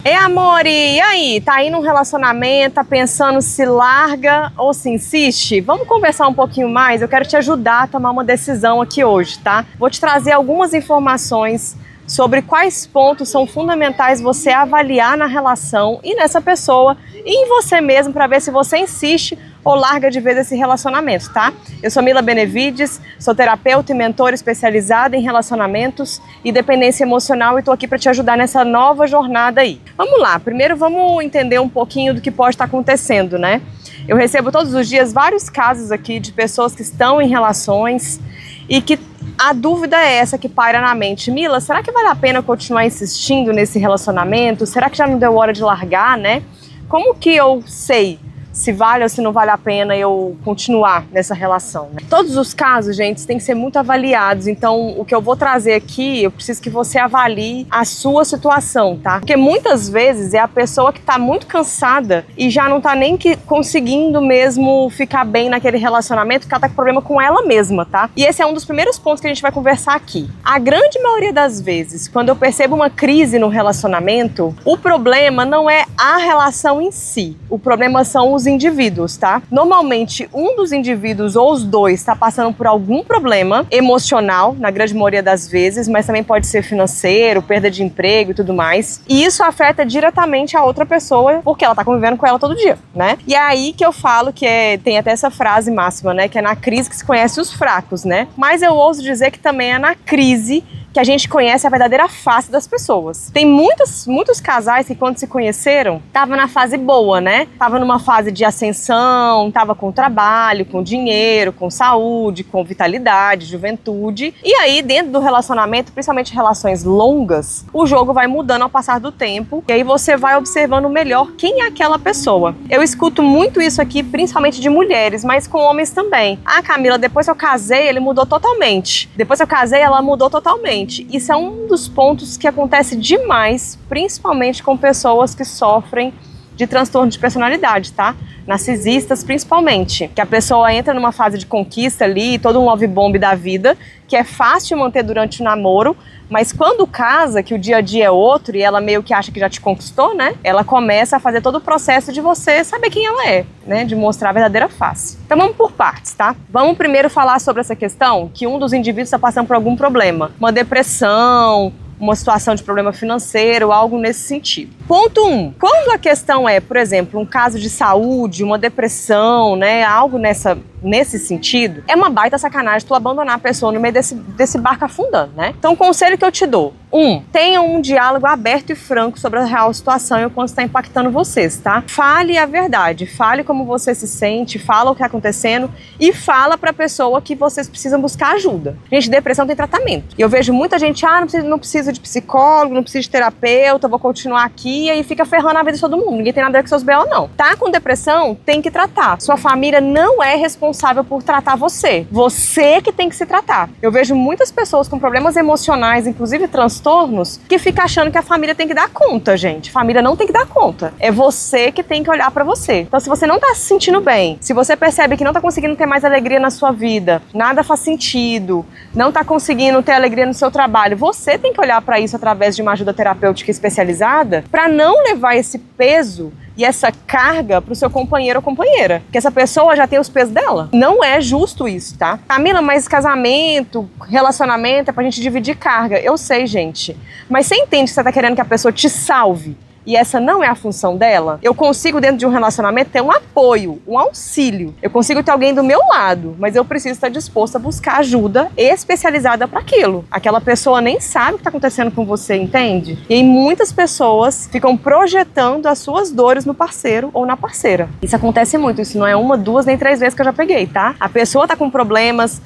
Ei, amore, e aí? Tá aí num relacionamento, tá pensando se larga ou se insiste? Vamos conversar um pouquinho mais? Eu quero te ajudar a tomar uma decisão aqui hoje, tá? Vou te trazer algumas informações sobre quais pontos são fundamentais você avaliar na relação e nessa pessoa e em você mesmo para ver se você insiste ou larga de vez esse relacionamento, tá? Eu sou Mila Benevides, sou terapeuta e mentora especializada em relacionamentos e dependência emocional e tô aqui para te ajudar nessa nova jornada aí. Vamos lá, primeiro vamos entender um pouquinho do que pode estar acontecendo, né? Eu recebo todos os dias vários casos aqui de pessoas que estão em relações e que a dúvida é essa que paira na mente. Mila, será que vale a pena continuar insistindo nesse relacionamento? Será que já não deu hora de largar, né? Como que eu sei se vale ou se não vale a pena eu continuar nessa relação, né? Todos os casos, gente, têm que ser muito avaliados. Então, o que eu vou trazer aqui, eu preciso que você avalie a sua situação, tá? Porque muitas vezes é a pessoa que tá muito cansada e já não tá nem conseguindo mesmo ficar bem naquele relacionamento, porque ela tá com problema com ela mesma, tá? E esse é um dos primeiros pontos que a gente vai conversar aqui. A grande maioria das vezes, quando eu percebo uma crise no relacionamento, o problema não é a relação em si. O problema são os indivíduos, tá? Normalmente, um dos indivíduos ou os dois está passando por algum problema emocional, na grande maioria das vezes, mas também pode ser financeiro, perda de emprego e tudo mais. E isso afeta diretamente a outra pessoa, porque ela tá convivendo com ela todo dia, né? E é aí que eu falo que tem até essa frase máxima, né? Que é na crise que se conhece os fracos, né? Mas eu ouso dizer que também é na crise que a gente conhece a verdadeira face das pessoas. Tem muitos casais que quando se conheceram, estavam na fase boa, né? Tava numa fase de ascensão, tava com trabalho, com dinheiro, com saúde, com vitalidade, juventude. E aí, dentro do relacionamento, principalmente relações longas, o jogo vai mudando ao passar do tempo. E aí você vai observando melhor quem é aquela pessoa. Eu escuto muito isso aqui, principalmente de mulheres, mas com homens também. Ah, Camila, depois que eu casei, ele mudou totalmente. Depois que eu casei, ela mudou totalmente. Isso é um dos pontos que acontece demais, principalmente com pessoas que sofrem de transtorno de personalidade, tá? Narcisistas principalmente, que a pessoa entra numa fase de conquista ali, todo um love bomb da vida, que é fácil manter durante o namoro, mas quando casa, que o dia a dia é outro e ela meio que acha que já te conquistou, né? Ela começa a fazer todo o processo de você saber quem ela é, né? De mostrar a verdadeira face. Então vamos por partes, tá? Vamos primeiro falar sobre essa questão que um dos indivíduos está passando por algum problema, uma depressão, uma situação de problema financeiro, algo nesse sentido. Ponto 1. Quando a questão é, por exemplo, um caso de saúde, uma depressão, né, algo nesse sentido, é uma baita sacanagem tu abandonar a pessoa no meio desse barco afundando, né? Então, o conselho que eu te dou: 1. Tenha um diálogo aberto e franco sobre a real situação e o quanto está impactando vocês, tá? Fale a verdade, fale como você se sente, fala o que está acontecendo e fala pra pessoa que vocês precisam buscar ajuda. Gente, depressão tem tratamento. E eu vejo muita gente, não preciso de psicólogo, não preciso de terapeuta, vou continuar aqui, e aí fica ferrando a vida de todo mundo. Ninguém tem nada a ver com seus B.O. não. Tá com depressão, tem que tratar. Sua família não é responsável por tratar você. Você que tem que se tratar. Eu vejo muitas pessoas com problemas emocionais, inclusive transtornos, que ficam achando que a família tem que dar conta, gente. A família não tem que dar conta. É você que tem que olhar pra você. Então, se você não tá se sentindo bem, se você percebe que não tá conseguindo ter mais alegria na sua vida, nada faz sentido, não tá conseguindo ter alegria no seu trabalho, você tem que olhar para isso através de uma ajuda terapêutica especializada para não levar esse peso e essa carga pro seu companheiro ou companheira, porque essa pessoa já tem os pesos dela. Não é justo isso, tá? Camila, mas casamento, relacionamento é pra gente dividir carga. Eu sei, gente, mas você entende que você tá querendo que a pessoa te salve? E essa não é a função dela? Eu consigo, dentro de um relacionamento, ter um apoio, um auxílio. Eu consigo ter alguém do meu lado, mas eu preciso estar disposta a buscar ajuda especializada para aquilo. Aquela pessoa nem sabe o que está acontecendo com você, entende? E aí muitas pessoas ficam projetando as suas dores no parceiro ou na parceira. Isso acontece muito, isso não é 1, 2, nem 3 vezes que eu já peguei, tá? A pessoa tá com problemas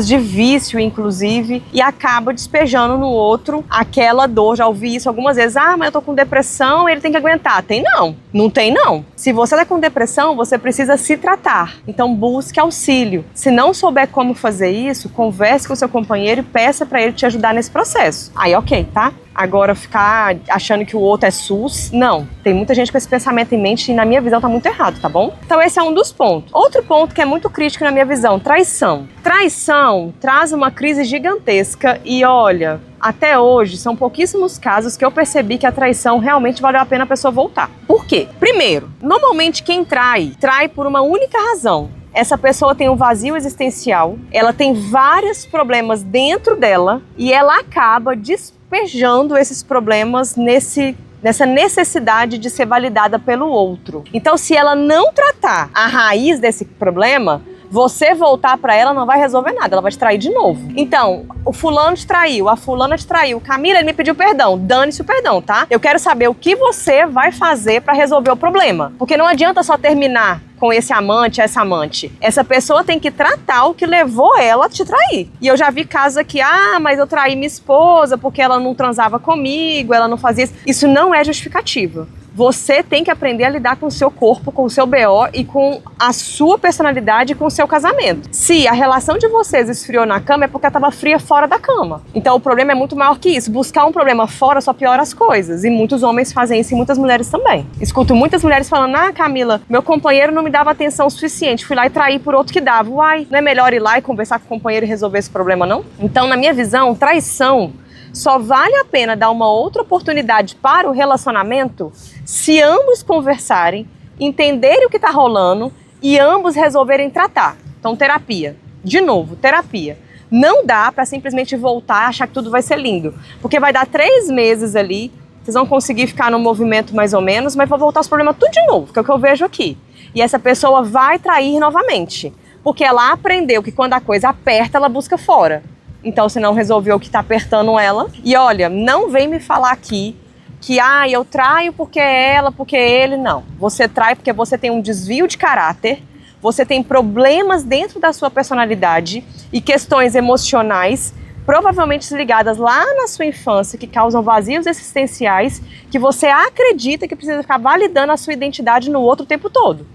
de vício, inclusive, e acaba despejando no outro aquela dor. Já ouvi isso algumas vezes. Ah, mas eu tô com depressão, ele tem que aguentar. Tem não. Não tem não. Se você tá com depressão, você precisa se tratar. Então busque auxílio. Se não souber como fazer isso, converse com o seu companheiro e peça para ele te ajudar nesse processo. Aí ok, tá? Agora, ficar achando que o outro é SUS, não. Tem muita gente com esse pensamento em mente e, na minha visão, tá muito errado, tá bom? Então, esse é um dos pontos. Outro ponto que é muito crítico na minha visão, traição. Traição traz uma crise gigantesca e, olha, até hoje, são pouquíssimos casos que eu percebi que a traição realmente valeu a pena a pessoa voltar. Por quê? Primeiro, normalmente quem trai por uma única razão. Essa pessoa tem um vazio existencial, ela tem vários problemas dentro dela e ela acaba despejando esses problemas nessa necessidade de ser validada pelo outro. Então, se ela não tratar a raiz desse problema, você voltar pra ela não vai resolver nada, ela vai te trair de novo. Então, o fulano te traiu, a fulana te traiu, Camila, ele me pediu perdão, dane-se o perdão, tá? Eu quero saber o que você vai fazer pra resolver o problema. Porque não adianta só terminar com esse amante, essa amante. Essa pessoa tem que tratar o que levou ela a te trair. E eu já vi casos aqui, mas eu traí minha esposa porque ela não transava comigo, ela não fazia isso. Isso não é justificativa. Você tem que aprender a lidar com o seu corpo, com o seu BO e com a sua personalidade e com o seu casamento. Se a relação de vocês esfriou na cama, é porque ela estava fria fora da cama. Então o problema é muito maior que isso. Buscar um problema fora só piora as coisas. E muitos homens fazem isso e muitas mulheres também. Escuto muitas mulheres falando, Camila, meu companheiro não me dava atenção suficiente. Fui lá e traí por outro que dava. Uai, não é melhor ir lá e conversar com o companheiro e resolver esse problema, não? Então, na minha visão, traição só vale a pena dar uma outra oportunidade para o relacionamento se ambos conversarem, entenderem o que está rolando e ambos resolverem tratar. Então, terapia. De novo, terapia. Não dá para simplesmente voltar e achar que tudo vai ser lindo. Porque vai dar 3 meses ali, vocês vão conseguir ficar no movimento mais ou menos, mas vão voltar os problemas tudo de novo, que é o que eu vejo aqui. E essa pessoa vai trair novamente. Porque ela aprendeu que quando a coisa aperta, ela busca fora. Então, se não resolveu o que está apertando ela. E olha, não vem me falar aqui que eu traio porque é ela, porque é ele. Não. Você trai porque você tem um desvio de caráter, você tem problemas dentro da sua personalidade e questões emocionais, provavelmente ligadas lá na sua infância, que causam vazios existenciais, que você acredita que precisa ficar validando a sua identidade no outro o tempo todo.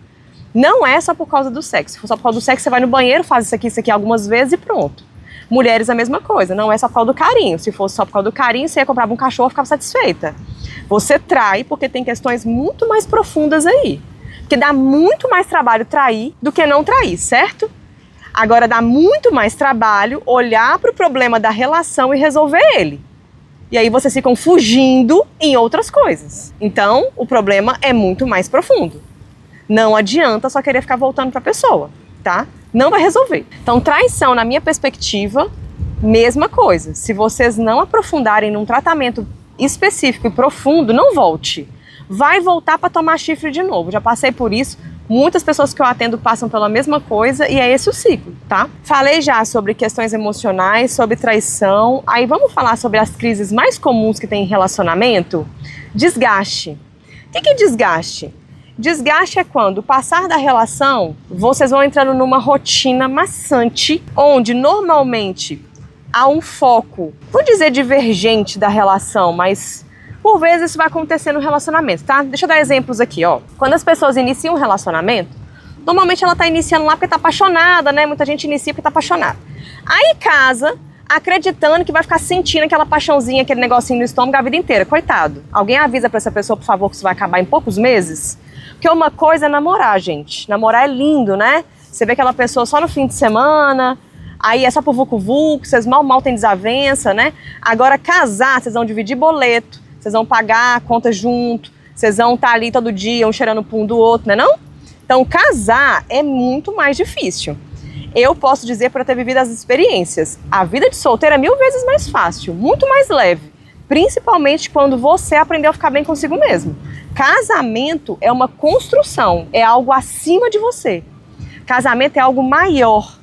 Não é só por causa do sexo. Se for só por causa do sexo, você vai no banheiro, faz isso aqui algumas vezes e pronto. Mulheres a mesma coisa, não é só por causa do carinho. Se fosse só por causa do carinho, você ia comprar um cachorro e ficava satisfeita. Você trai porque tem questões muito mais profundas aí. Porque dá muito mais trabalho trair do que não trair, certo? Agora dá muito mais trabalho olhar para o problema da relação e resolver ele. E aí vocês ficam fugindo em outras coisas. Então, o problema é muito mais profundo. Não adianta só querer ficar voltando para a pessoa, tá? Não vai resolver. Então, traição, na minha perspectiva, mesma coisa. Se vocês não aprofundarem num tratamento específico e profundo, não volte. Vai voltar para tomar chifre de novo. Já passei por isso. Muitas pessoas que eu atendo passam pela mesma coisa e é esse o ciclo, tá? Falei já sobre questões emocionais, sobre traição. Aí vamos falar sobre as crises mais comuns que tem em relacionamento? Desgaste. O que é desgaste? Desgaste é quando, passar da relação, vocês vão entrando numa rotina maçante, onde normalmente há um foco, vou dizer divergente da relação, mas por vezes isso vai acontecer no relacionamento, tá? Deixa eu dar exemplos aqui, ó. Quando as pessoas iniciam um relacionamento, normalmente ela tá iniciando lá porque tá apaixonada, né? Muita gente inicia porque tá apaixonada. Aí casa, acreditando que vai ficar sentindo aquela paixãozinha, aquele negocinho no estômago a vida inteira. Coitado. Alguém avisa pra essa pessoa, por favor, que isso vai acabar em poucos meses? Porque uma coisa é namorar, gente. Namorar é lindo, né? Você vê aquela pessoa só no fim de semana, aí é só pro vucu-vucu, vocês mal têm desavença, né? Agora, casar, vocês vão dividir boleto, vocês vão pagar a conta junto, vocês vão estar ali todo dia, um cheirando pro um do outro, né não? Então, casar é muito mais difícil. Eu posso dizer, por ter vivido as experiências, a vida de solteiro é 1000 vezes mais fácil, muito mais leve. Principalmente quando você aprendeu a ficar bem consigo mesmo. Casamento é uma construção, é algo acima de você. Casamento é algo maior.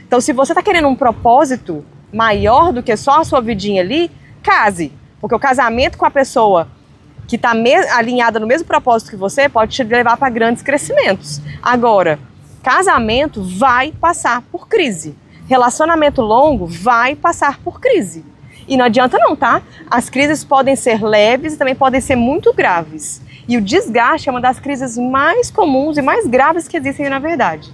Então, se você está querendo um propósito maior do que só a sua vidinha ali, case. Porque o casamento com a pessoa que está alinhada no mesmo propósito que você pode te levar para grandes crescimentos. Agora, casamento vai passar por crise. Relacionamento longo vai passar por crise. E não adianta não, tá? As crises podem ser leves e também podem ser muito graves. E o desgaste é uma das crises mais comuns e mais graves que existem na verdade.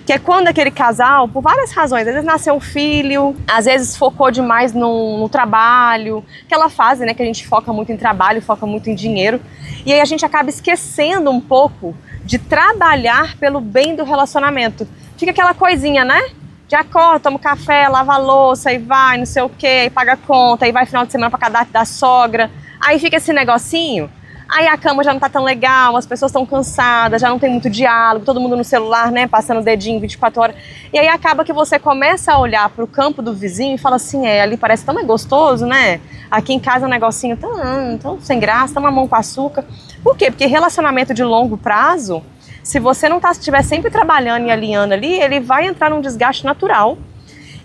Que é quando aquele casal, por várias razões, às vezes nasceu um filho, às vezes focou demais no trabalho, aquela fase, né, que a gente foca muito em trabalho, foca muito em dinheiro, e aí a gente acaba esquecendo um pouco de trabalhar pelo bem do relacionamento. Fica aquela coisinha, né? De acorda, toma um café, lava a louça, e vai, não sei o quê, aí paga a conta, aí vai final de semana pra cadastro da sogra, aí fica esse negocinho. Aí a cama já não tá tão legal, as pessoas estão cansadas, já não tem muito diálogo, todo mundo no celular, né, passando o dedinho 24 horas. E aí acaba que você começa a olhar pro campo do vizinho e fala assim, ali parece tão mais gostoso, né? Aqui em casa é um negocinho tão sem graça, tão mamão com açúcar. Por quê? Porque relacionamento de longo prazo, se você não estiver sempre trabalhando e alinhando ali, ele vai entrar num desgaste natural.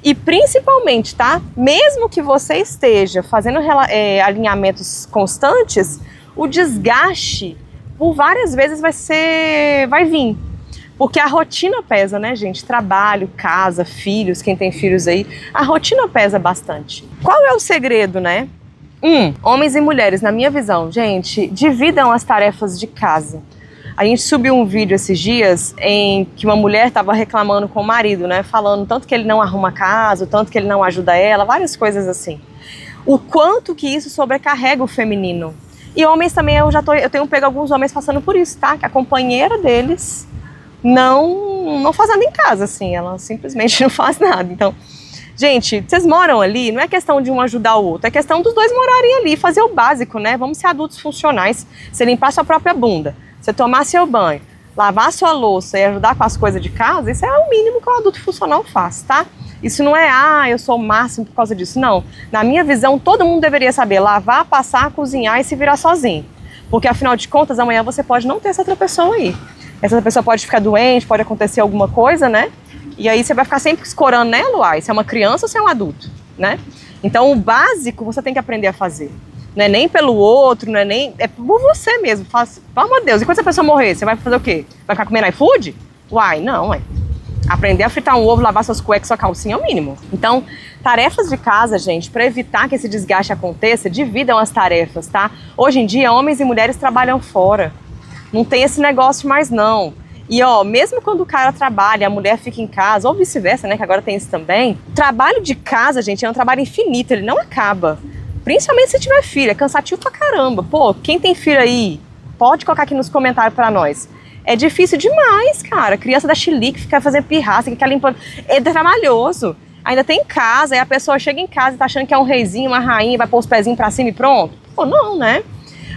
E principalmente, tá? Mesmo que você esteja fazendo alinhamentos constantes, o desgaste, por várias vezes, vai vir. Porque a rotina pesa, né, gente? Trabalho, casa, filhos, quem tem filhos aí, a rotina pesa bastante. Qual é o segredo, né? Homens e mulheres, na minha visão, gente, dividam as tarefas de casa. A gente subiu um vídeo esses dias em que uma mulher estava reclamando com o marido, né? Falando tanto que ele não arruma casa, o tanto que ele não ajuda ela, várias coisas assim. O quanto que isso sobrecarrega o feminino. E homens também, eu tenho pego alguns homens passando por isso, tá? Que a companheira deles não faz nada em casa, assim, ela simplesmente não faz nada. Então, gente, vocês moram ali, não é questão de um ajudar o outro, é questão dos dois morarem ali, fazer o básico, né? Vamos ser adultos funcionais, você limpar sua própria bunda, você tomar seu banho, lavar sua louça e ajudar com as coisas de casa, isso é o mínimo que um adulto funcional faz, tá? Isso não é, eu sou o máximo por causa disso, não. Na minha visão, todo mundo deveria saber lavar, passar, cozinhar e se virar sozinho. Porque afinal de contas, amanhã você pode não ter essa outra pessoa aí. Essa outra pessoa pode ficar doente, pode acontecer alguma coisa, né? E aí você vai ficar sempre escorando nela, se é uma criança ou se é um adulto, né? Então o básico você tem que aprender a fazer. Não é nem pelo outro, não é nem... É por você mesmo. Pelo amor de Deus, e quando essa pessoa morrer, você vai fazer o quê? Vai ficar comendo iFood? Não, Aprender a fritar um ovo, lavar suas cuecas, sua calcinha é o mínimo. Então, tarefas de casa, gente, para evitar que esse desgaste aconteça, dividam as tarefas, tá? Hoje em dia, homens e mulheres trabalham fora. Não tem esse negócio mais, não. E, mesmo quando o cara trabalha, a mulher fica em casa, ou vice-versa, né, que agora tem isso também, o trabalho de casa, gente, é um trabalho infinito, ele não acaba. Principalmente se tiver filho, é cansativo pra caramba. Pô, quem tem filho aí, pode colocar aqui nos comentários pra nós. É difícil demais, cara. Criança da chilique fica fazendo pirraça, fica limpando. É trabalhoso. Ainda tem casa, aí a pessoa chega em casa e tá achando que é um reizinho, uma rainha, vai pôr os pezinhos pra cima e pronto. Pô, não, né?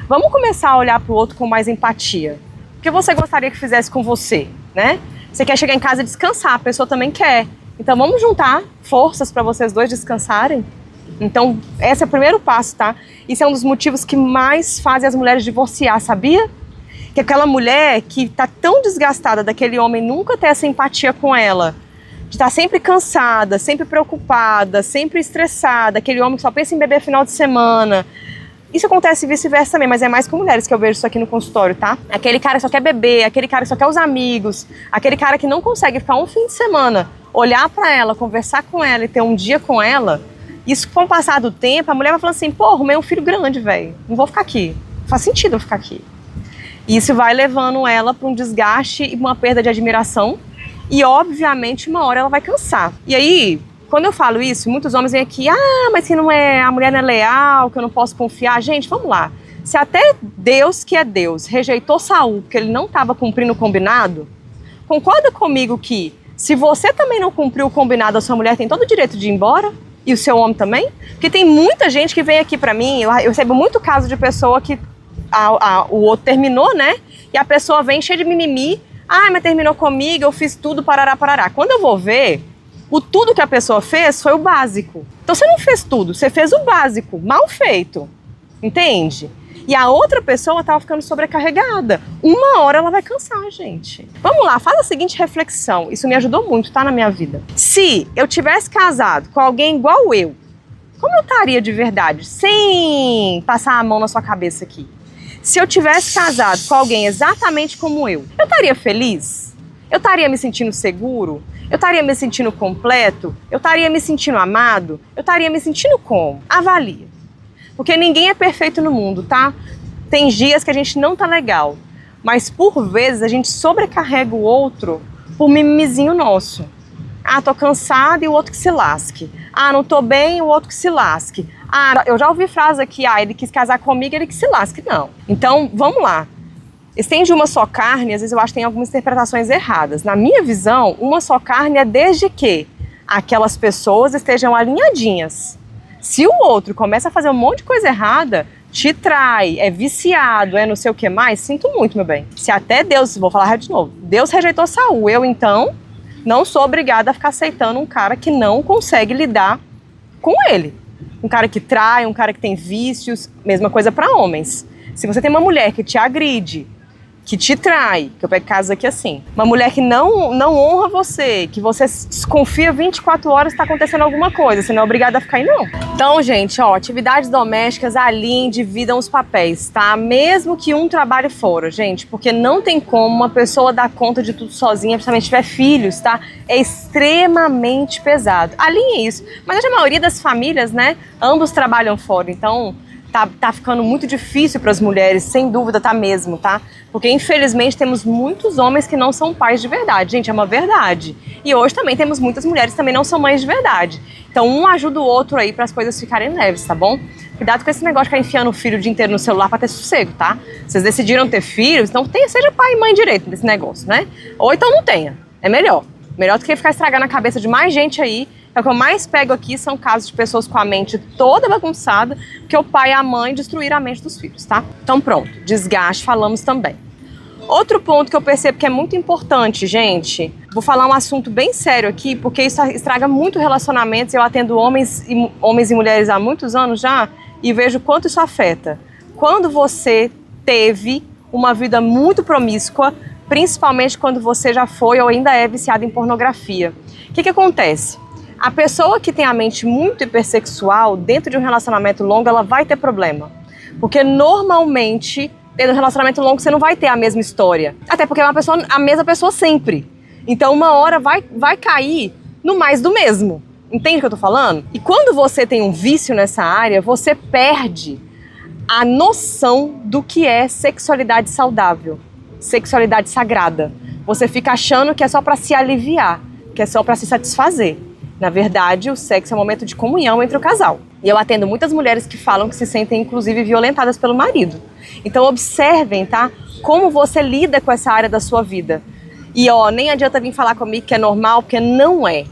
Vamos começar a olhar pro outro com mais empatia. O que você gostaria que fizesse com você, né? Você quer chegar em casa e descansar, a pessoa também quer. Então vamos juntar forças pra vocês dois descansarem? Então, esse é o primeiro passo, tá? Isso é um dos motivos que mais fazem as mulheres divorciar, sabia? Que aquela mulher que tá tão desgastada daquele homem nunca ter essa empatia com ela, de estar sempre cansada, sempre preocupada, sempre estressada, aquele homem que só pensa em beber final de semana. Isso acontece vice-versa também, mas é mais com mulheres que eu vejo isso aqui no consultório, tá? Aquele cara que só quer beber, aquele cara que só quer os amigos, aquele cara que não consegue ficar um fim de semana, olhar pra ela, conversar com ela e ter um dia com ela. Isso, com o passar do tempo, a mulher vai falando assim, pô, arrumei um filho grande, velho, não vou ficar aqui, não faz sentido eu ficar aqui. Isso vai levando ela para um desgaste e uma perda de admiração e, obviamente, uma hora ela vai cansar. E aí, quando eu falo isso, muitos homens vêm aqui, mas se não é, a mulher não é leal, que eu não posso confiar. Gente, vamos lá. Se até Deus, que é Deus, rejeitou Saul porque ele não estava cumprindo o combinado, concorda comigo que se você também não cumpriu o combinado, a sua mulher tem todo o direito de ir embora? E o seu homem também? Porque tem muita gente que vem aqui para mim, eu recebo muito caso de pessoa que o outro terminou, né? E a pessoa vem cheia de mimimi. Mas terminou comigo, eu fiz tudo, parará, parará. Quando eu vou ver, o tudo que a pessoa fez foi o básico. Então você não fez tudo, você fez o básico, mal feito. Entende? E a outra pessoa tava ficando sobrecarregada. Uma hora ela vai cansar, gente. Vamos lá, faz a seguinte reflexão. Isso me ajudou muito, tá, na minha vida. Se eu tivesse casado com alguém igual eu, como eu estaria de verdade? Sem passar a mão na sua cabeça aqui. Se eu tivesse casado com alguém exatamente como eu estaria feliz? Eu estaria me sentindo seguro? Eu estaria me sentindo completo? Eu estaria me sentindo amado? Eu estaria me sentindo como? Avalia. Porque ninguém é perfeito no mundo, tá? Tem dias que a gente não tá legal. Mas por vezes a gente sobrecarrega o outro por mimimizinho nosso. Ah, tô cansada e o outro que se lasque. Ah, não tô bem e o outro que se lasque. Ah, eu já ouvi frase aqui, ele quis casar comigo, ele que se lasque. Não. Então, vamos lá. Estende uma só carne, às vezes eu acho que tem algumas interpretações erradas. Na minha visão, uma só carne é desde que aquelas pessoas estejam alinhadinhas. Se o outro começa a fazer um monte de coisa errada, te trai, é viciado, é não sei o que mais, sinto muito, meu bem. Se até Deus, vou falar de novo, Deus rejeitou Saul, eu então não sou obrigada a ficar aceitando um cara que não consegue lidar com ele. Um cara que trai, um cara que tem vícios, mesma coisa para homens. Se você tem uma mulher que te agride, que te trai, que eu pego casos aqui assim, uma mulher que não honra você, que você desconfia 24 horas que está acontecendo alguma coisa, você não é obrigada a ficar aí não. Então, gente, ó, atividades domésticas, alinhem, dividam os papéis, tá? Mesmo que um trabalhe fora, gente, porque não tem como uma pessoa dar conta de tudo sozinha, principalmente se tiver filhos, tá? É extremamente pesado. Alinhe isso. Mas a maioria das famílias, né, ambos trabalham fora, então tá ficando muito difícil para as mulheres, sem dúvida, tá mesmo, tá? Porque infelizmente temos muitos homens que não são pais de verdade, gente, é uma verdade. E hoje também temos muitas mulheres que também não são mães de verdade. Então um ajuda o outro aí para as coisas ficarem leves, tá bom? Cuidado com esse negócio de ficar enfiando o filho o dia inteiro no celular para ter sossego, tá? Vocês decidiram ter filhos, então seja pai e mãe direito desse negócio, né? Ou então não tenha, é melhor. Melhor do que ficar estragando a cabeça de mais gente aí. O que eu mais pego aqui são casos de pessoas com a mente toda bagunçada, porque o pai e a mãe destruíram a mente dos filhos, tá? Então pronto, desgaste, falamos também. Outro ponto que eu percebo que é muito importante, gente, vou falar um assunto bem sério aqui, porque isso estraga muito relacionamentos. Eu atendo homens e mulheres há muitos anos já e vejo quanto isso afeta. Quando você teve uma vida muito promíscua, principalmente quando você já foi ou ainda é viciado em pornografia. O que acontece? A pessoa que tem a mente muito hipersexual, dentro de um relacionamento longo, ela vai ter problema. Porque normalmente, dentro de um relacionamento longo, você não vai ter a mesma história. Até porque é a mesma pessoa sempre. Então uma hora vai cair no mais do mesmo. Entende o que eu tô falando? E quando você tem um vício nessa área, você perde a noção do que é sexualidade saudável, sexualidade sagrada. Você fica achando que é só para se aliviar, que é só para se satisfazer. Na verdade, o sexo é um momento de comunhão entre o casal. E eu atendo muitas mulheres que falam que se sentem, inclusive, violentadas pelo marido. Então, observem, tá? Como você lida com essa área da sua vida. E, ó, nem adianta vir falar comigo que é normal, porque não é.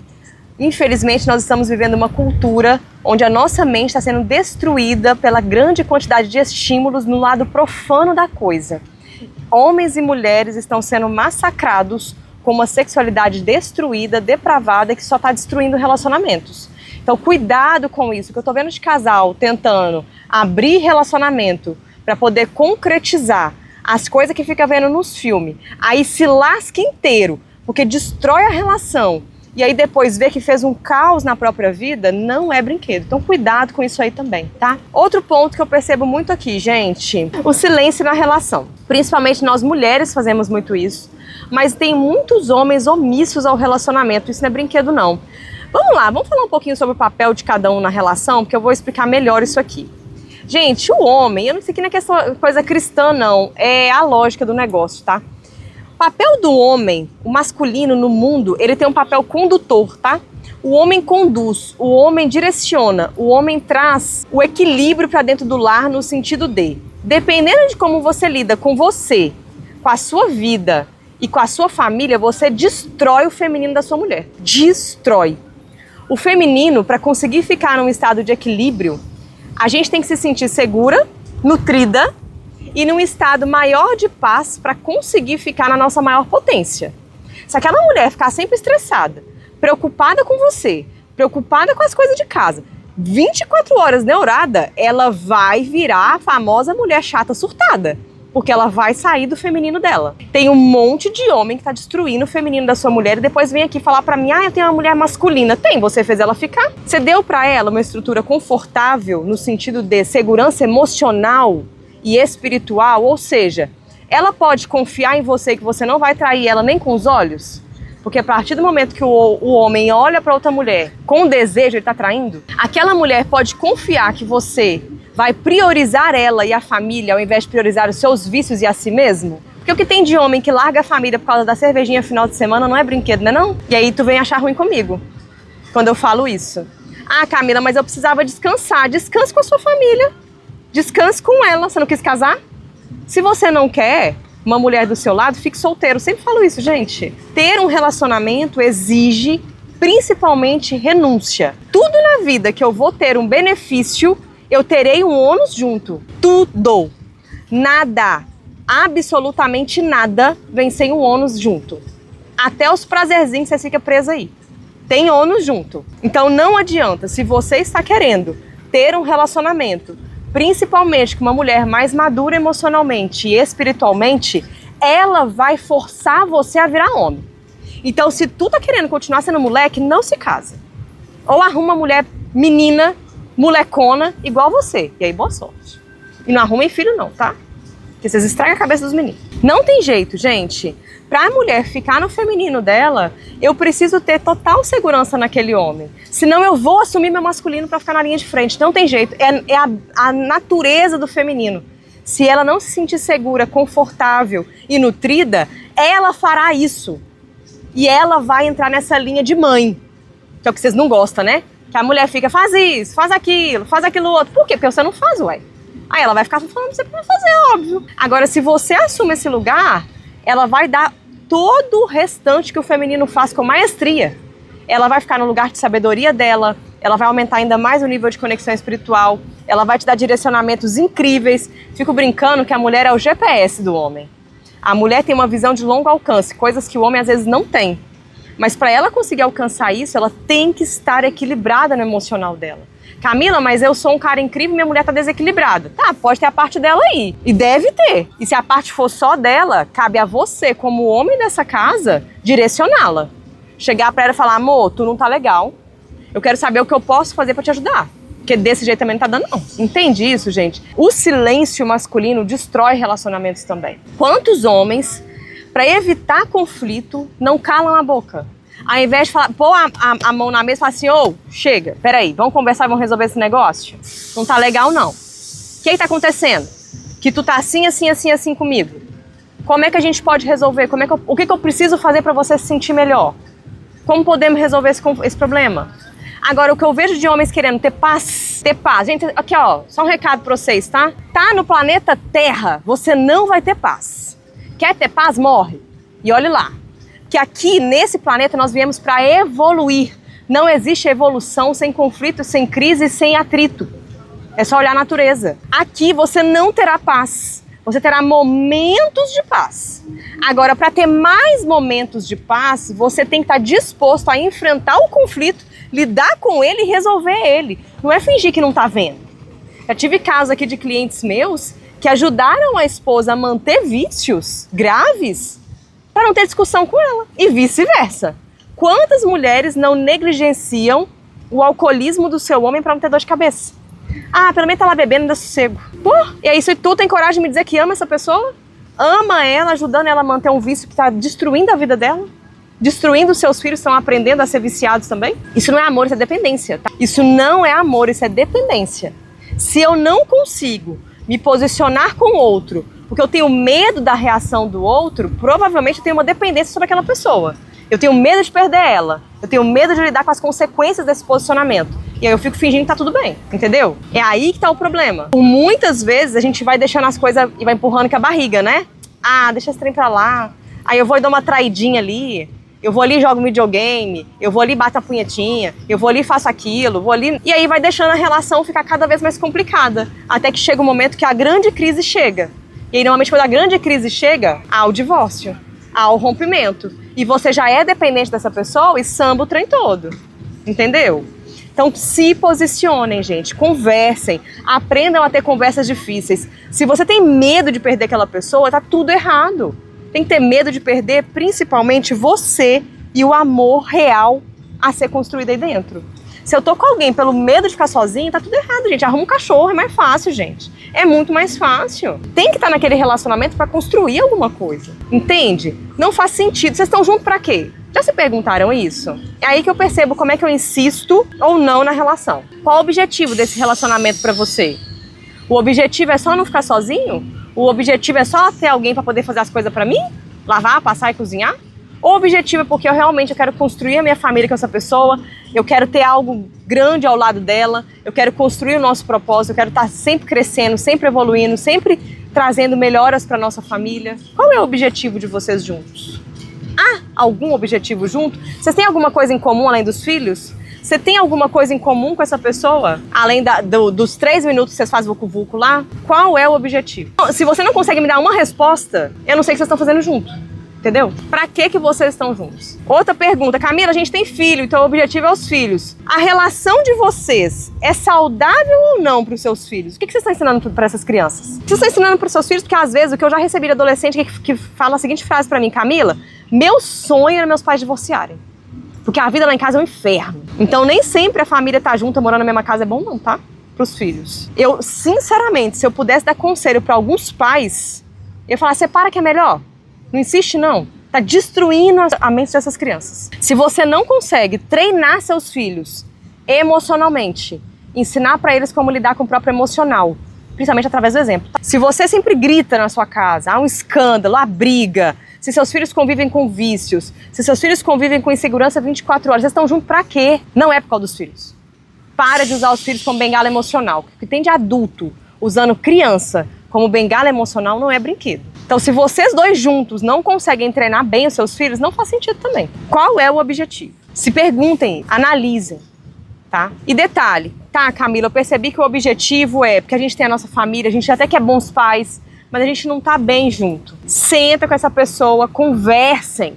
Infelizmente, nós estamos vivendo uma cultura onde a nossa mente está sendo destruída pela grande quantidade de estímulos no lado profano da coisa. Homens e mulheres estão sendo massacrados com uma sexualidade destruída, depravada, que só está destruindo relacionamentos. Então, cuidado com isso, que eu tô vendo de casal tentando abrir relacionamento para poder concretizar as coisas que fica vendo nos filmes. Aí se lasca inteiro, porque destrói a relação. E aí depois vê que fez um caos na própria vida, não é brinquedo. Então cuidado com isso aí também, tá? Outro ponto que eu percebo muito aqui, gente, o silêncio na relação. Principalmente nós mulheres fazemos muito isso, mas tem muitos homens omissos ao relacionamento, isso não é brinquedo não. Vamos lá, vamos falar um pouquinho sobre o papel de cada um na relação, porque eu vou explicar melhor isso aqui. Gente, o homem, eu não sei que não é questão, coisa cristã não, é a lógica do negócio, tá? O papel do homem, o masculino no mundo, ele tem um papel condutor, tá? O homem conduz, o homem direciona, o homem traz o equilíbrio para dentro do lar no sentido de, dependendo de como você lida com você, com a sua vida e com a sua família, você destrói o feminino da sua mulher. Destrói. O feminino, para conseguir ficar num estado de equilíbrio, a gente tem que se sentir segura, nutrida e num estado maior de paz para conseguir ficar na nossa maior potência. Se aquela mulher ficar sempre estressada, preocupada com você, preocupada com as coisas de casa, 24 horas neurada, ela vai virar a famosa mulher chata surtada, porque ela vai sair do feminino dela. Tem um monte de homem que tá destruindo o feminino da sua mulher e depois vem aqui falar pra mim, eu tenho uma mulher masculina. Tem, você fez ela ficar. Você deu pra ela uma estrutura confortável no sentido de segurança emocional e espiritual, ou seja, ela pode confiar em você que você não vai trair ela nem com os olhos? Porque a partir do momento que o homem olha para outra mulher com desejo, ele está traindo, aquela mulher pode confiar que você vai priorizar ela e a família ao invés de priorizar os seus vícios e a si mesmo? Porque Porque o que tem de homem que larga a família por causa da cervejinha final de semana não é brinquedo, né não? E aí tu vem achar ruim comigo quando eu falo isso. Ah, Camila, mas eu precisava descansar. Descanse com a sua família. Descanse com ela. Você não quis casar? Se você não quer uma mulher do seu lado, fique solteiro. Eu sempre falo isso, gente. Ter um relacionamento exige principalmente renúncia. Tudo na vida que eu vou ter um benefício, eu terei um ônus junto. Tudo. Nada, absolutamente nada vem sem um ônus junto. Até os prazerzinhos você fica preso aí. Tem ônus junto. Então não adianta, se você está querendo ter um relacionamento, principalmente com uma mulher mais madura emocionalmente e espiritualmente, ela vai forçar você a virar homem. Então, se tu tá querendo continuar sendo moleque, não se casa. Ou arruma uma mulher menina, molecona, igual você. E aí, boa sorte. E não arrumem filho não, tá? Porque vocês estragam a cabeça dos meninos. Não tem jeito, gente. Pra mulher ficar no feminino dela, eu preciso ter total segurança naquele homem. Senão eu vou assumir meu masculino pra ficar na linha de frente. Não tem jeito. É a natureza do feminino. Se ela não se sentir segura, confortável e nutrida, ela fará isso. E ela vai entrar nessa linha de mãe, que é o que vocês não gostam, né? Que a mulher fica, faz isso, faz aquilo outro. Por quê? Porque você não faz, ué. Aí ela vai ficar falando pra você pra fazer, óbvio. Agora, se você assume esse lugar, ela vai dar todo o restante que o feminino faz com maestria. Ela vai ficar no lugar de sabedoria dela, ela vai aumentar ainda mais o nível de conexão espiritual, ela vai te dar direcionamentos incríveis. Fico brincando que a mulher é o GPS do homem. A mulher tem uma visão de longo alcance, coisas que o homem às vezes não tem. Mas para ela conseguir alcançar isso, ela tem que estar equilibrada no emocional dela. Camila, mas eu sou um cara incrível e minha mulher tá desequilibrada. Tá, pode ter a parte dela aí. E deve ter. E se a parte for só dela, cabe a você, como homem dessa casa, direcioná-la. Chegar pra ela e falar, amor, tu não tá legal. Eu quero saber o que eu posso fazer pra te ajudar. Porque desse jeito também não tá dando, não. Entende isso, gente? O silêncio masculino destrói relacionamentos também. Quantos homens, pra evitar conflito, não calam a boca? Ao invés de falar, pôr a mão na mesa e falar assim, ô, chega, peraí, vamos conversar e vamos resolver esse negócio? Não tá legal, não. O que tá acontecendo? Que tu tá assim, assim, assim, assim comigo. Como é que a gente pode resolver? O que eu preciso fazer pra você se sentir melhor? Como podemos resolver esse problema? Agora, o que eu vejo de homens querendo ter paz. Gente, aqui ó, só um recado pra vocês, tá? Tá no planeta Terra, você não vai ter paz. Quer ter paz? Morre. E olhe lá. Que aqui, nesse planeta, nós viemos para evoluir. Não existe evolução sem conflito, sem crise, sem atrito. É só olhar a natureza. Aqui você não terá paz. Você terá momentos de paz. Agora, para ter mais momentos de paz, você tem que estar disposto a enfrentar o conflito, lidar com ele e resolver ele. Não é fingir que não está vendo. Já tive casos aqui de clientes meus que ajudaram a esposa a manter vícios graves para não ter discussão com ela. E vice-versa. Quantas mulheres não negligenciam o alcoolismo do seu homem para não ter dor de cabeça? Ah, pelo menos tá lá bebendo, dá sossego. Pô, e aí se tu tem coragem de me dizer que ama essa pessoa? Ama ela, ajudando ela a manter um vício que tá destruindo a vida dela? Destruindo os seus filhos, estão aprendendo a ser viciados também? Isso não é amor, isso é dependência, tá? Isso não é amor, isso é dependência. Se eu não consigo me posicionar com o outro, porque eu tenho medo da reação do outro, provavelmente eu tenho uma dependência sobre aquela pessoa. Eu tenho medo de perder ela. Eu tenho medo de lidar com as consequências desse posicionamento. E aí eu fico fingindo que tá tudo bem, entendeu? É aí que tá o problema. Por muitas vezes a gente vai deixando as coisas e vai empurrando com a barriga, né? Ah, deixa esse trem pra lá. Aí eu vou e dou uma traidinha ali. Eu vou ali e jogo um videogame. Eu vou ali e bato a punhetinha. Eu vou ali e faço aquilo. Vou ali... E aí vai deixando a relação ficar cada vez mais complicada. Até que chega o momento que a grande crise chega. E aí, normalmente, quando a grande crise chega, há o divórcio, há o rompimento. E você já é dependente dessa pessoa e samba o trem todo. Entendeu? Então, se posicionem, gente. Conversem. Aprendam a ter conversas difíceis. Se você tem medo de perder aquela pessoa, tá tudo errado. Tem que ter medo de perder, principalmente, você e o amor real a ser construído aí dentro. Se eu tô com alguém pelo medo de ficar sozinho, tá tudo errado, gente. Arruma um cachorro, é mais fácil, gente. É muito mais fácil. Tem que estar naquele relacionamento para construir alguma coisa. Entende? Não faz sentido. Vocês estão juntos para quê? Já se perguntaram isso? É aí que eu percebo como é que eu insisto ou não na relação. Qual o objetivo desse relacionamento para você? O objetivo é só não ficar sozinho? O objetivo é só ter alguém para poder fazer as coisas para mim? Lavar, passar e cozinhar? Ou o objetivo é porque eu realmente quero construir a minha família com essa pessoa, eu quero ter algo grande ao lado dela, eu quero construir o nosso propósito, eu quero estar sempre crescendo, sempre evoluindo, sempre trazendo melhoras para nossa família. Qual é o objetivo de vocês juntos? Há algum objetivo junto? Vocês têm alguma coisa em comum além dos filhos? Você tem alguma coisa em comum com essa pessoa? Além dos 3 minutos que vocês fazem vucu-vucu lá? Qual é o objetivo? Se você não consegue me dar uma resposta, eu não sei o que vocês estão fazendo junto. Entendeu? Pra que vocês estão juntos? Outra pergunta, Camila, a gente tem filho, então o objetivo é os filhos. A relação de vocês é saudável ou não para os seus filhos? O que vocês estão ensinando para essas crianças? Vocês estão ensinando para os seus filhos? Porque às vezes o que eu já recebi de adolescente que fala a seguinte frase para mim, Camila, meu sonho era meus pais divorciarem. Porque a vida lá em casa é um inferno. Então nem sempre a família tá junta, morando na mesma casa é bom não, tá? Pros filhos. Eu, sinceramente, se eu pudesse dar conselho para alguns pais, eu ia falar, separa que é melhor. Não insiste não, tá destruindo a mente dessas crianças. Se você não consegue treinar seus filhos emocionalmente, ensinar pra eles como lidar com o próprio emocional, principalmente através do exemplo. Se você sempre grita na sua casa, há um escândalo, há briga, se seus filhos convivem com vícios, se seus filhos convivem com insegurança 24 horas, vocês estão juntos pra quê? Não é por causa dos filhos. Para de usar os filhos como bengala emocional. O que tem de adulto usando criança como bengala emocional não é brinquedo. Então, se vocês dois juntos não conseguem treinar bem os seus filhos, não faz sentido também. Qual é o objetivo? Se perguntem, analisem, tá? E detalhe, tá, Camila, eu percebi que o objetivo é, porque a gente tem a nossa família, a gente até quer bons pais, mas a gente não tá bem junto. Senta com essa pessoa, conversem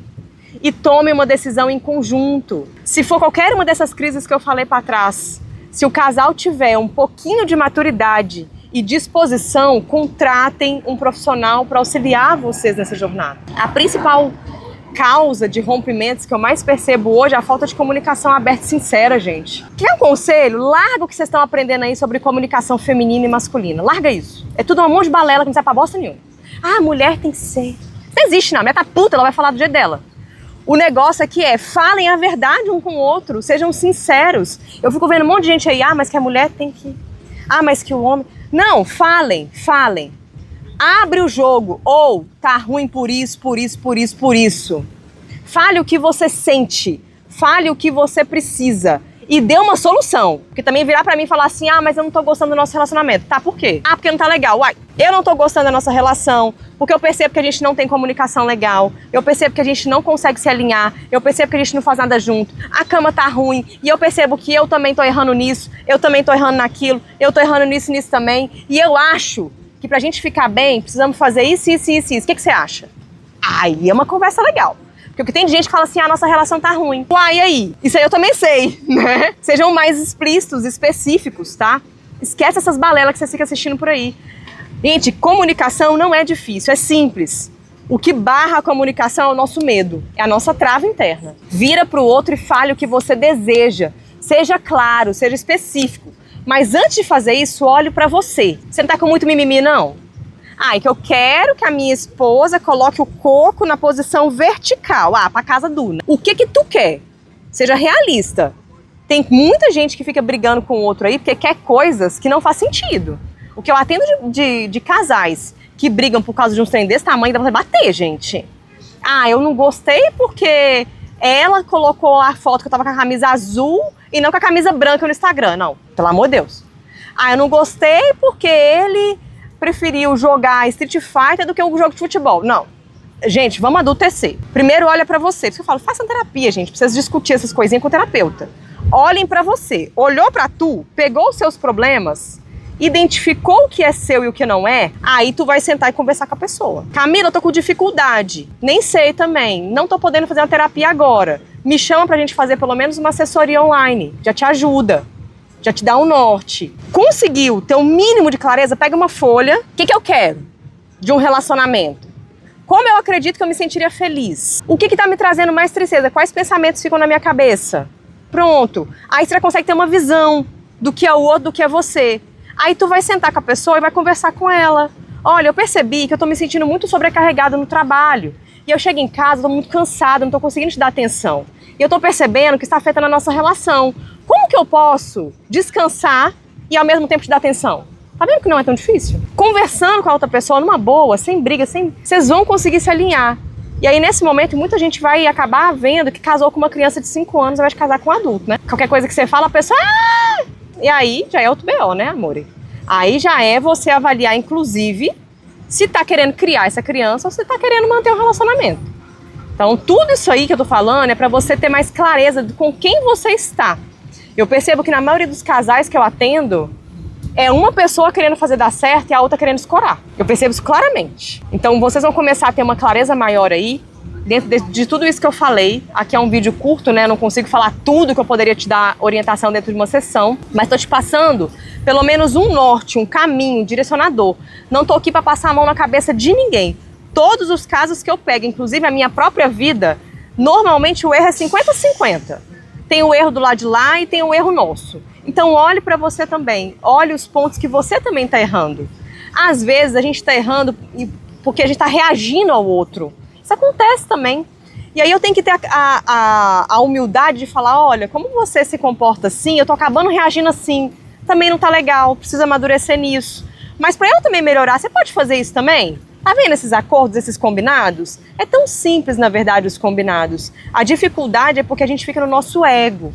e tomem uma decisão em conjunto. Se for qualquer uma dessas crises que eu falei para trás, se o casal tiver um pouquinho de maturidade e disposição, contratem um profissional para auxiliar vocês nessa jornada. A principal causa de rompimentos que eu mais percebo hoje é a falta de comunicação aberta e sincera, gente. Quer um conselho? Larga o que vocês estão aprendendo aí sobre comunicação feminina e masculina. Larga isso. É tudo um monte de balela que não serve pra bosta nenhuma. Ah, a mulher tem que ser. Não existe não. A mulher tá puta, ela vai falar do jeito dela. O negócio aqui é, falem a verdade um com o outro, sejam sinceros. Eu fico vendo um monte de gente aí, mas que a mulher tem que... mas que o homem... Não, falem. Abre o jogo, ou tá ruim por isso. Fale o que você sente, fale o que você precisa e dê uma solução. Porque também virar pra mim e falar assim, mas eu não tô gostando do nosso relacionamento. Tá, por quê? Porque não tá legal. Eu não tô gostando da nossa relação, porque eu percebo que a gente não tem comunicação legal, eu percebo que a gente não consegue se alinhar, eu percebo que a gente não faz nada junto, a cama tá ruim, e eu percebo que eu também tô errando nisso, eu também tô errando naquilo, eu tô errando nisso também, e eu acho que pra gente ficar bem, precisamos fazer isso. O que você acha? Aí é uma conversa legal. Porque o que tem de gente que fala assim, a nossa relação tá ruim. E aí? Isso aí eu também sei, né? Sejam mais explícitos, específicos, tá? Esquece essas balelas que vocês ficam assistindo por aí. Gente, comunicação não é difícil, é simples. O que barra a comunicação é o nosso medo, é a nossa trava interna. Vira pro outro e fale o que você deseja. Seja claro, seja específico. Mas antes de fazer isso, olhe pra você. Você não tá com muito mimimi, não? É que eu quero que a minha esposa coloque o coco na posição vertical. Pra casa Duna. O que tu quer? Seja realista. Tem muita gente que fica brigando com o outro aí porque quer coisas que não faz sentido. O que eu atendo de casais que brigam por causa de um trem desse tamanho, dá pra bater, gente. Eu não gostei porque ela colocou a foto que eu tava com a camisa azul e não com a camisa branca no Instagram. Não, pelo amor de Deus. Eu não gostei porque ele preferiu jogar Street Fighter do que o jogo de futebol. Não. Gente, vamos adultecer. Primeiro olha pra você. Por isso que eu falo, façam terapia, gente. Precisa discutir essas coisinhas com o terapeuta. Olhem pra você. Olhou pra tu, pegou os seus problemas, identificou o que é seu e o que não é, aí tu vai sentar e conversar com a pessoa. Camila, eu tô com dificuldade. Nem sei também. Não tô podendo fazer uma terapia agora. Me chama pra gente fazer pelo menos uma assessoria online. Já te ajuda. Já te dá um norte. Conseguiu ter um mínimo de clareza? Pega uma folha. O que eu quero de um relacionamento? Como eu acredito que eu me sentiria feliz? O que tá me trazendo mais tristeza? Quais pensamentos ficam na minha cabeça? Pronto. Aí você já consegue ter uma visão do que é o outro, do que é você. Aí tu vai sentar com a pessoa e vai conversar com ela. Olha, eu percebi que eu tô me sentindo muito sobrecarregada no trabalho. E eu chego em casa, tô muito cansada, não tô conseguindo te dar atenção. E eu tô percebendo que está afetando a nossa relação. Como que eu posso descansar e ao mesmo tempo te dar atenção? Tá vendo que não é tão difícil? Conversando com a outra pessoa numa boa, sem briga, vocês vão conseguir se alinhar. E aí, nesse momento, muita gente vai acabar vendo que casou com uma criança de 5 anos e vai casar com um adulto, né? Qualquer coisa que você fala, a pessoa... Ah! E aí, já é outro BO, né, amor? Aí já é você avaliar, inclusive, se tá querendo criar essa criança ou se tá querendo manter o relacionamento. Então, tudo isso aí que eu tô falando é pra você ter mais clareza de com quem você está. Eu percebo que na maioria dos casais que eu atendo, é uma pessoa querendo fazer dar certo e a outra querendo escorar. Eu percebo isso claramente. Então vocês vão começar a ter uma clareza maior aí, dentro de tudo isso que eu falei. Aqui é um vídeo curto, né? Eu não consigo falar tudo que eu poderia te dar orientação dentro de uma sessão, mas tô te passando pelo menos um norte, um caminho, um direcionador. Não tô aqui para passar a mão na cabeça de ninguém. Todos os casos que eu pego, inclusive a minha própria vida, normalmente o erro é 50-50. Tem o erro do lado de lá e tem o erro nosso. Então olhe para você também, olhe os pontos que você também está errando. Às vezes a gente está errando porque a gente está reagindo ao outro. Isso acontece também. E aí eu tenho que ter a humildade de falar, olha, como você se comporta assim, eu tô acabando reagindo assim, também não tá legal, preciso amadurecer nisso. Mas para eu também melhorar, você pode fazer isso também? Tá vendo esses acordos, esses combinados? É tão simples, na verdade, os combinados. A dificuldade é porque a gente fica no nosso ego,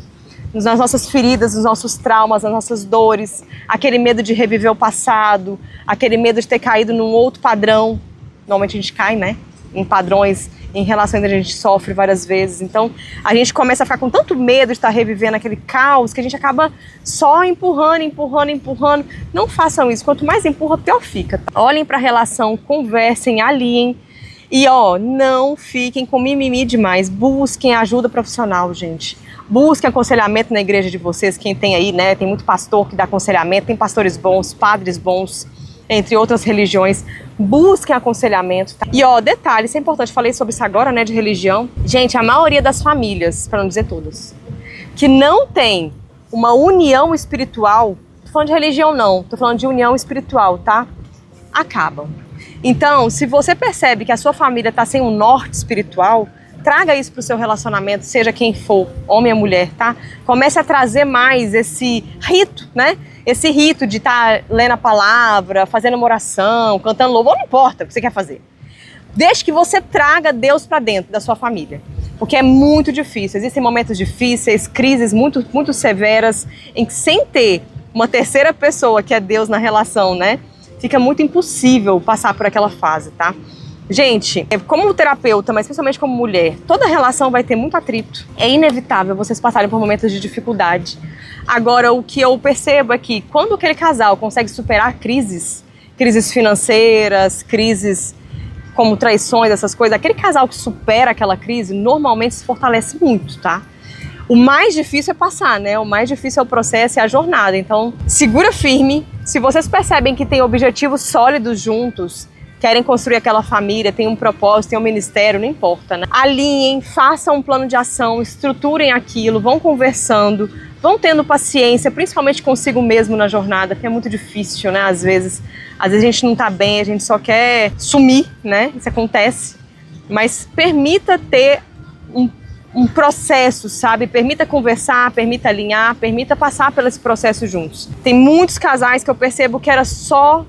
nas nossas feridas, nos nossos traumas, nas nossas dores, aquele medo de reviver o passado, aquele medo de ter caído num outro padrão. Normalmente a gente cai, né? Em padrões, em relações que a gente sofre várias vezes. Então, a gente começa a ficar com tanto medo de estar revivendo aquele caos que a gente acaba só empurrando. Não façam isso. Quanto mais empurra, pior fica. Olhem para a relação, conversem, aliem. E, não fiquem com mimimi demais. Busquem ajuda profissional, gente. Busquem aconselhamento na igreja de vocês. Quem tem aí, né? Tem muito pastor que dá aconselhamento. Tem pastores bons, padres bons, entre outras religiões. Busquem aconselhamento. Tá? E detalhe, isso é importante, falei sobre isso agora, né, de religião. Gente, a maioria das famílias, para não dizer todas, que não tem uma união espiritual, tô falando de religião não, tô falando de união espiritual, tá? Acabam. Então, se você percebe que a sua família tá sem um norte espiritual, traga isso pro seu relacionamento, seja quem for, homem ou mulher, tá? Comece a trazer mais esse rito, né? Esse rito de estar lendo a palavra, fazendo uma oração, cantando louvor, não importa o que você quer fazer. Desde que você traga Deus para dentro da sua família. Porque é muito difícil, existem momentos difíceis, crises muito, muito severas, em que sem ter uma terceira pessoa, que é Deus na relação, né? Fica muito impossível passar por aquela fase, tá? Gente, como terapeuta, mas principalmente como mulher, toda relação vai ter muito atrito. É inevitável vocês passarem por momentos de dificuldade. Agora, o que eu percebo é que quando aquele casal consegue superar crises financeiras, crises como traições, essas coisas, aquele casal que supera aquela crise normalmente se fortalece muito, tá? O mais difícil é passar, né? O mais difícil é o processo e a jornada. Então, segura firme. Se vocês percebem que tem objetivos sólidos juntos, querem construir aquela família, tem um propósito, tem um ministério, não importa, né? Alinhem, façam um plano de ação, estruturem aquilo, vão conversando, vão tendo paciência, principalmente consigo mesmo na jornada, que é muito difícil, né? Às vezes a gente não tá bem, a gente só quer sumir, né? Isso acontece. Mas permita ter um processo, sabe? Permita conversar, permita alinhar, permita passar por esse processo juntos. Tem muitos casais que eu percebo que era só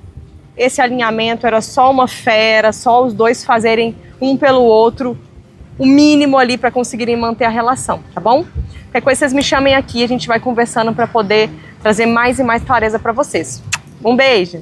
esse alinhamento, era só uma fé, era só os dois fazerem um pelo outro o mínimo ali para conseguirem manter a relação, tá bom? Qualquer coisa vocês me chamem aqui, a gente vai conversando para poder trazer mais e mais clareza para vocês. Um beijo!